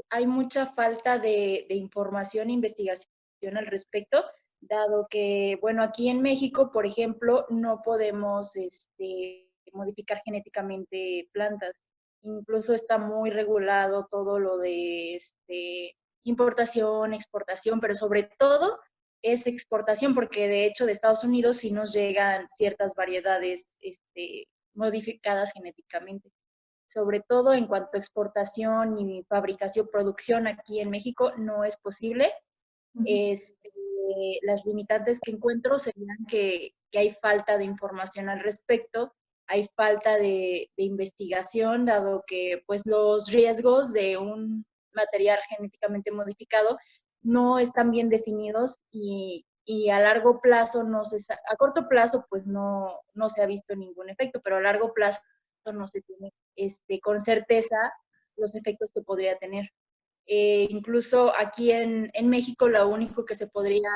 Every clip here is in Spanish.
hay mucha falta de información e investigación al respecto, dado que, bueno, aquí en México, por ejemplo, no podemos modificar genéticamente plantas. Incluso está muy regulado todo lo de importación, exportación, pero sobre todo es exportación, porque de hecho de Estados Unidos sí nos llegan ciertas variedades modificadas genéticamente, sobre todo en cuanto a exportación y fabricación, producción aquí en México no es posible. Ujú. Este, las limitantes que encuentro serían que hay falta de información al respecto, hay falta de investigación, dado que pues los riesgos de un material genéticamente modificado no están bien definidos y a largo plazo no se, a corto plazo pues no se ha visto ningún efecto, pero a largo plazo no se tiene con certeza los efectos que podría tener. Incluso aquí en México lo único que se podría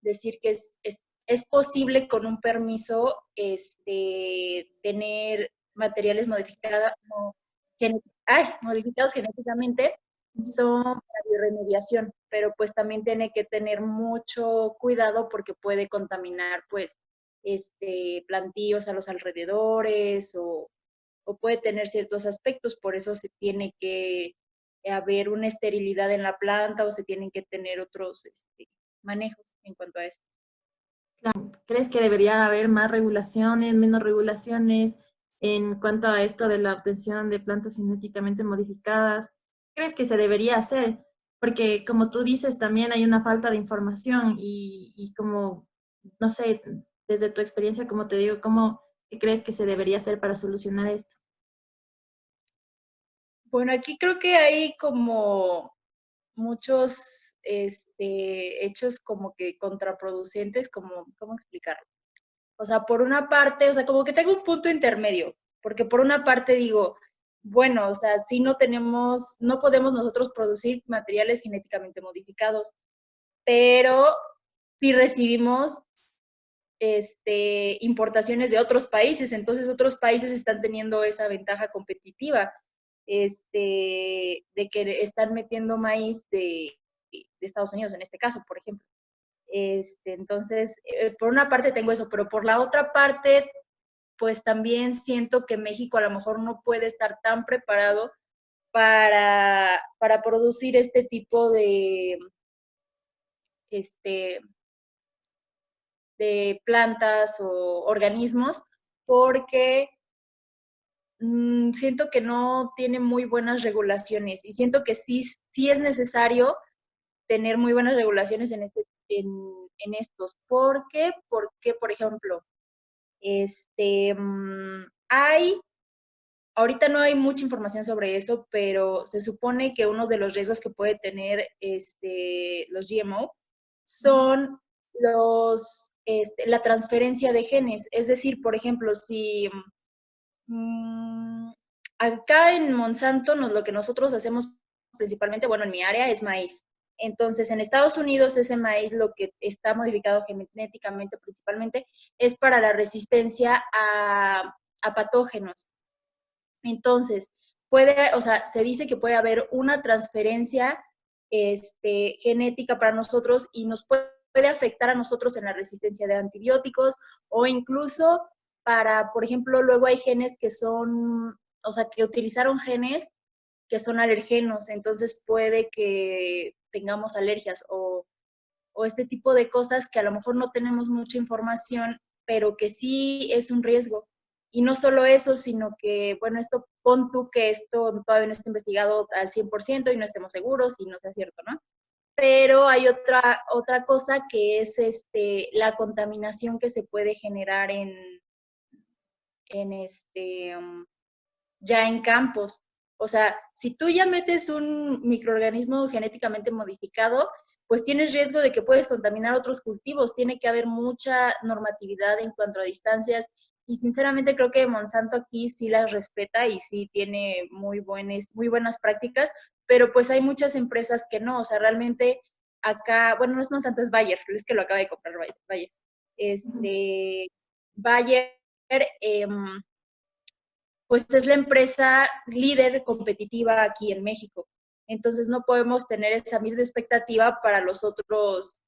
decir que es posible con un permiso tener materiales modificados, no, modificados genéticamente son para bioremediación, pero pues también tiene que tener mucho cuidado porque puede contaminar pues plantíos a los alrededores o puede tener ciertos aspectos, por eso se tiene que haber una esterilidad en la planta o se tienen que tener otros manejos en cuanto a eso. ¿Crees que debería haber más regulaciones, menos regulaciones en cuanto a esto de la obtención de plantas genéticamente modificadas? ¿Crees que se debería hacer? Porque como tú dices, también hay una falta de información y como, no sé, desde tu experiencia, como te digo, ¿cómo crees que se debería hacer para solucionar esto? Bueno, aquí creo que hay como muchos hechos como que contraproducentes, como, ¿cómo explicarlo? O sea, por una parte, o sea, como que tengo un punto intermedio, porque por una parte digo, bueno, o sea, si no tenemos, no podemos nosotros producir materiales genéticamente modificados, pero si recibimos importaciones de otros países, entonces otros países están teniendo esa ventaja competitiva, de que están metiendo maíz de Estados Unidos en este caso, por ejemplo. Entonces, por una parte tengo eso, pero por la otra parte, pues también siento que México a lo mejor no puede estar tan preparado para producir este tipo este, de plantas o organismos, porque siento que no tiene muy buenas regulaciones y siento que sí es necesario tener muy buenas regulaciones en estos. ¿Por qué? Porque, por ejemplo, hay, ahorita no hay mucha información sobre eso, pero se supone que uno de los riesgos que puede tener los GMO son la transferencia de genes. Es decir, por ejemplo, si acá en Monsanto lo que nosotros hacemos principalmente, bueno, en mi área es maíz. Entonces, en Estados Unidos ese maíz lo que está modificado genéticamente principalmente es para la resistencia a patógenos. Entonces, o sea, se dice que puede haber una transferencia genética para nosotros y nos puede afectar a nosotros en la resistencia de antibióticos o incluso para, por ejemplo, luego hay genes que son, o sea, que utilizaron genes que son alergenos, entonces puede que tengamos alergias o este tipo de cosas que a lo mejor no tenemos mucha información, pero que sí es un riesgo. Y no solo eso, sino que, bueno, esto, pon tú que esto todavía no está investigado al 100% y no estemos seguros y no sea cierto, ¿no? Pero hay otra cosa que es la contaminación que se puede generar en ya en campos. O sea, si tú ya metes un microorganismo genéticamente modificado, pues tienes riesgo de que puedes contaminar otros cultivos. Tiene que haber mucha normatividad en cuanto a distancias y sinceramente creo que Monsanto aquí sí las respeta y sí tiene muy buenas prácticas, pero pues hay muchas empresas que no, o sea, realmente acá, bueno, no es Monsanto, es Bayer, es que lo acaba de comprar Bayer. Bayer, eh, pues es la empresa líder competitiva aquí en México. Entonces no podemos tener esa misma expectativa para los otros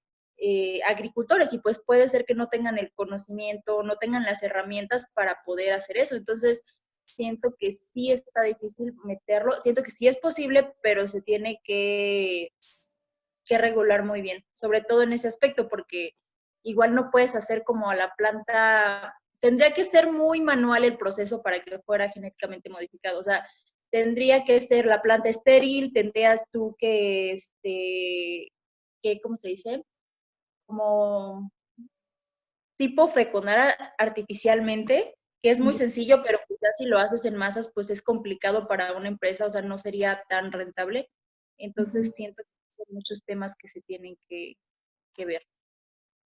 agricultores y pues puede ser que no tengan el conocimiento, no tengan las herramientas para poder hacer eso. Entonces siento que sí está difícil meterlo, siento que sí es posible, pero se tiene que regular muy bien, sobre todo en ese aspecto, porque igual no puedes hacer como a la planta, tendría que ser muy manual el proceso para que fuera genéticamente modificado, o sea, tendría que ser la planta estéril, tendrías tú que ¿cómo se dice? Como tipo fecundar artificialmente, que es muy sencillo, pero pues ya si lo haces en masas, pues es complicado para una empresa, o sea, no sería tan rentable. Ujú. Entonces siento que son muchos temas que se tienen que ver.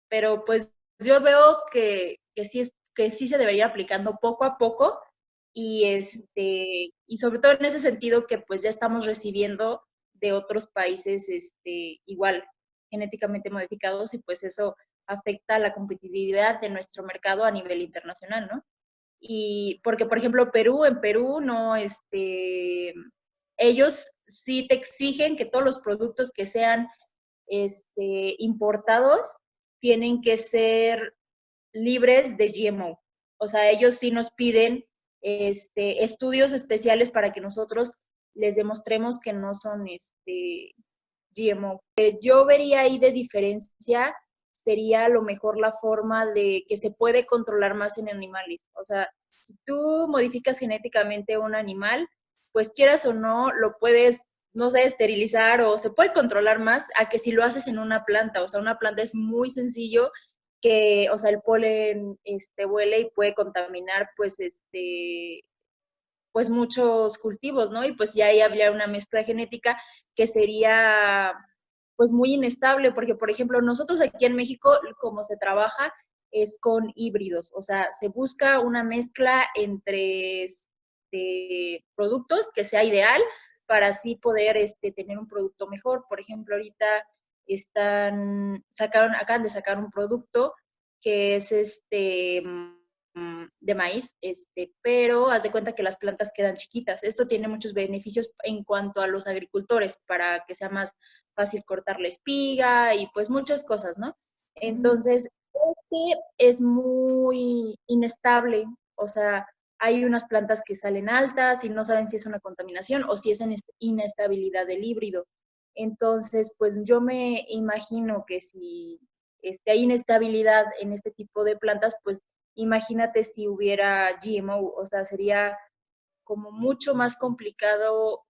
Pero pues yo veo que sí se debería ir aplicando poco a poco y sobre todo en ese sentido que pues ya estamos recibiendo de otros países igual genéticamente modificados y pues eso afecta la competitividad de nuestro mercado a nivel internacional, ¿no? Y porque, por ejemplo, en Perú no, ellos sí te exigen que todos los productos que sean importados tienen que ser libres de GMO. O sea, ellos sí nos piden estudios especiales para que nosotros les demostremos que no son GMO. Yo vería ahí de diferencia sería a lo mejor la forma de que se puede controlar más en animales. O sea, si tú modificas genéticamente un animal, pues quieras o no, lo puedes, no sé, esterilizar o se puede controlar más a que si lo haces en una planta. O sea, una planta es muy sencillo que, o sea, el polen huele y puede contaminar, pues muchos cultivos, ¿no? Y pues ya ahí habría una mezcla genética que sería pues muy inestable, porque por ejemplo nosotros aquí en México, como se trabaja, es con híbridos, o sea, se busca una mezcla entre productos que sea ideal para así poder tener un producto mejor. Por ejemplo, ahorita acaban de sacar un producto que es de maíz, pero haz de cuenta que las plantas quedan chiquitas. Esto tiene muchos beneficios en cuanto a los agricultores, para que sea más fácil cortar la espiga y pues muchas cosas, ¿no? Ujú. Entonces, es muy inestable, o sea, hay unas plantas que salen altas y no saben si es una contaminación o si es inestabilidad del híbrido. Entonces, pues yo me imagino que si hay inestabilidad en este tipo de plantas, pues imagínate si hubiera GMO, o sea, sería como mucho más complicado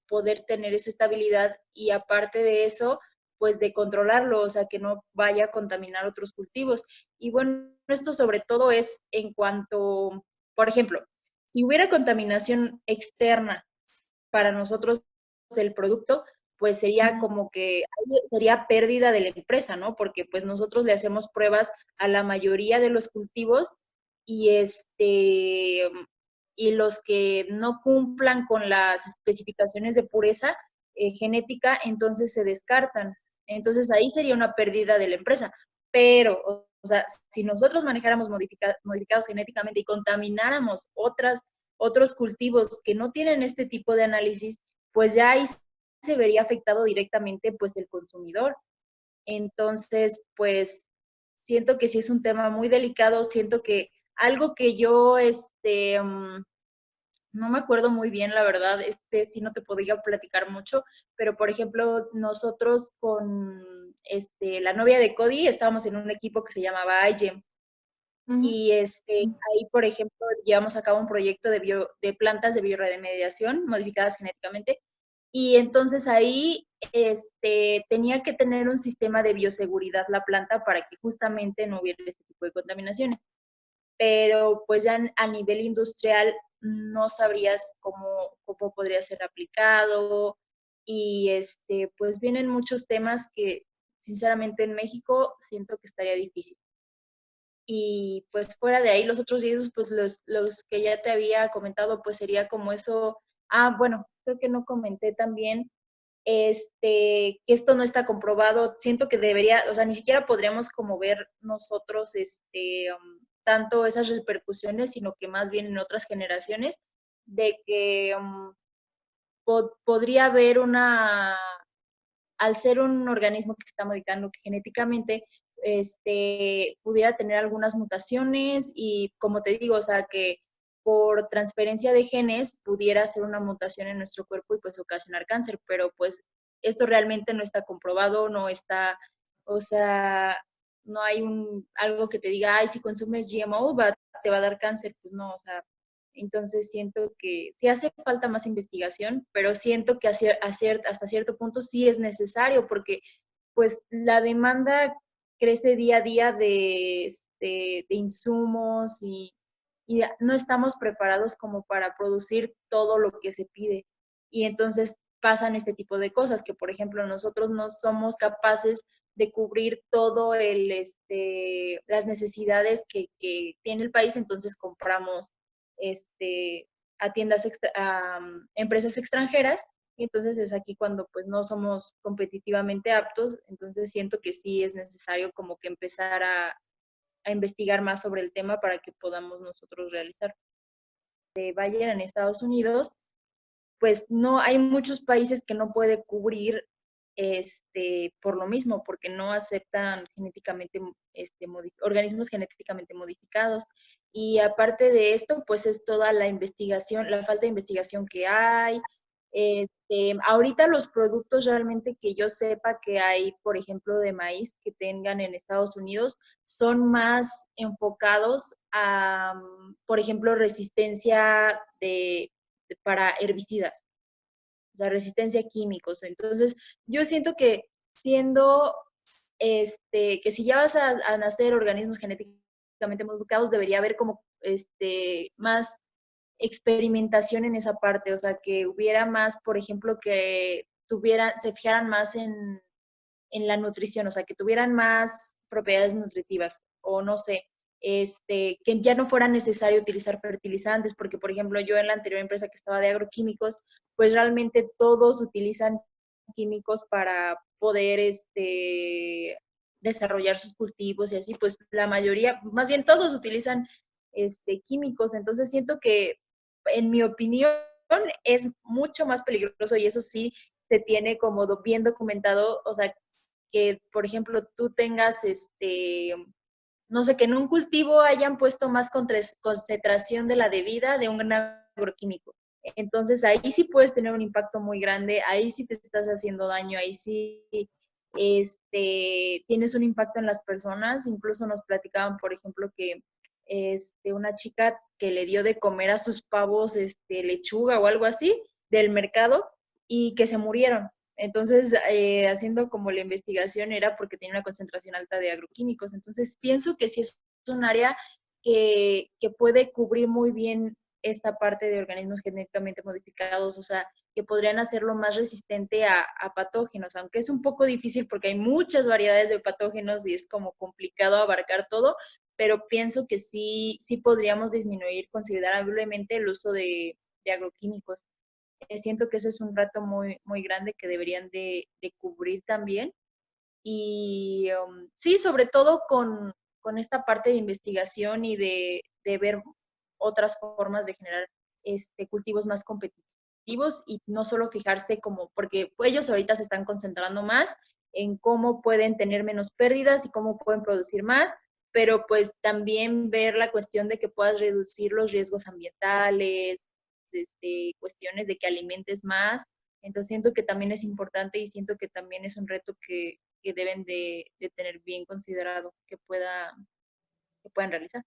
poder tener esa estabilidad y aparte de eso, pues de controlarlo, o sea, que no vaya a contaminar otros cultivos. Y bueno, esto sobre todo es en cuanto, por ejemplo, si hubiera contaminación externa para nosotros el producto, pues sería Ujú. como que sería pérdida de la empresa, ¿no? Porque pues nosotros le hacemos pruebas a la mayoría de los cultivos y y los que no cumplan con las especificaciones de pureza genética, entonces se descartan. Entonces ahí sería una pérdida de la empresa. Pero, o sea, si nosotros manejáramos modificados genéticamente y contamináramos otros cultivos que no tienen este tipo de análisis, pues ya ahí se vería afectado directamente pues el consumidor. Entonces, pues siento que sí es un tema muy delicado, siento que algo que yo no me acuerdo muy bien, la verdad, sí no te podría platicar mucho, pero por ejemplo, nosotros con la novia de Cody estábamos en un equipo que se llamaba iGEM Ujú. y ahí, por ejemplo, llevamos a cabo un proyecto de plantas de bioremediación modificadas genéticamente. Y entonces ahí tenía que tener un sistema de bioseguridad la planta para que justamente no hubiera este tipo de contaminaciones. Pero pues ya a nivel industrial no sabrías cómo podría ser aplicado y pues vienen muchos temas que sinceramente en México siento que estaría difícil. Y pues fuera de ahí, los otros días, pues los que ya te había comentado, pues sería como eso. Ah, bueno, creo que no comenté también, que esto no está comprobado. Siento que debería, o sea, ni siquiera podríamos como ver nosotros, tanto esas repercusiones, sino que más bien en otras generaciones, de que, podría haber al ser un organismo que se está modificando genéticamente, pudiera tener algunas mutaciones y, como te digo, o sea, que por transferencia de genes pudiera hacer una mutación en nuestro cuerpo y pues ocasionar cáncer, pero pues esto realmente no está comprobado, no está, o sea, no hay algo que te diga, ay, si consumes GMO te va a dar cáncer, pues no, o sea, entonces siento que sí hace falta más investigación, pero siento que hasta cierto punto sí es necesario porque pues la demanda crece día a día de insumos y no estamos preparados como para producir todo lo que se pide. Y entonces pasan este tipo de cosas, que por ejemplo nosotros no somos capaces de cubrir todo las necesidades que tiene el país, entonces compramos este, a empresas extranjeras, y entonces es aquí cuando pues no somos competitivamente aptos, entonces siento que sí es necesario como que empezar a investigar más sobre el tema para que podamos nosotros realizar. De Bayer en Estados Unidos, pues no, hay muchos países que no puede cubrir por lo mismo, porque no aceptan genéticamente, organismos genéticamente modificados. Y aparte de esto, pues es toda la investigación, la falta de investigación que hay. Ahorita los productos realmente que yo sepa que hay, por ejemplo, de maíz que tengan en Estados Unidos, son más enfocados a, por ejemplo, resistencia para herbicidas, o sea, resistencia a químicos. Entonces, yo siento que siendo, que si ya vas a nacer organismos genéticamente modificados, debería haber como, más experimentación en esa parte, o sea, que hubiera más, por ejemplo, que se fijaran más en la nutrición, o sea, que tuvieran más propiedades nutritivas, o no sé, que ya no fuera necesario utilizar fertilizantes, porque por ejemplo yo en la anterior empresa que estaba de agroquímicos, pues realmente todos utilizan químicos para poder desarrollar sus cultivos y así, pues la mayoría, más bien todos utilizan químicos, entonces siento que en mi opinión es mucho más peligroso y eso sí se tiene como bien documentado, o sea, que, por ejemplo, tú tengas, no sé, que en un cultivo hayan puesto más concentración de la debida de un agroquímico. Entonces ahí sí puedes tener un impacto muy grande, ahí sí te estás haciendo daño, ahí sí tienes un impacto en las personas. Incluso nos platicaban, por ejemplo, que una chica que le dio de comer a sus pavos lechuga o algo así del mercado y que se murieron. Entonces, haciendo como la investigación era porque tenía una concentración alta de agroquímicos. Entonces, pienso que sí es un área que puede cubrir muy bien esta parte de organismos genéticamente modificados, o sea, que podrían hacerlo más resistente a patógenos, aunque es un poco difícil porque hay muchas variedades de patógenos y es como complicado abarcar todo, pero pienso que sí podríamos disminuir considerablemente el uso de agroquímicos. Siento que eso es un reto muy, muy grande que deberían de cubrir también. Y sí, sobre todo con esta parte de investigación y de ver otras formas de generar cultivos más competitivos y no solo fijarse como, porque ellos ahorita se están concentrando más en cómo pueden tener menos pérdidas y cómo pueden producir más, pero pues también ver la cuestión de que puedas reducir los riesgos ambientales, cuestiones de que alimentes más. Entonces siento que también es importante y siento que también es un reto que deben de tener bien considerado que puedan realizar.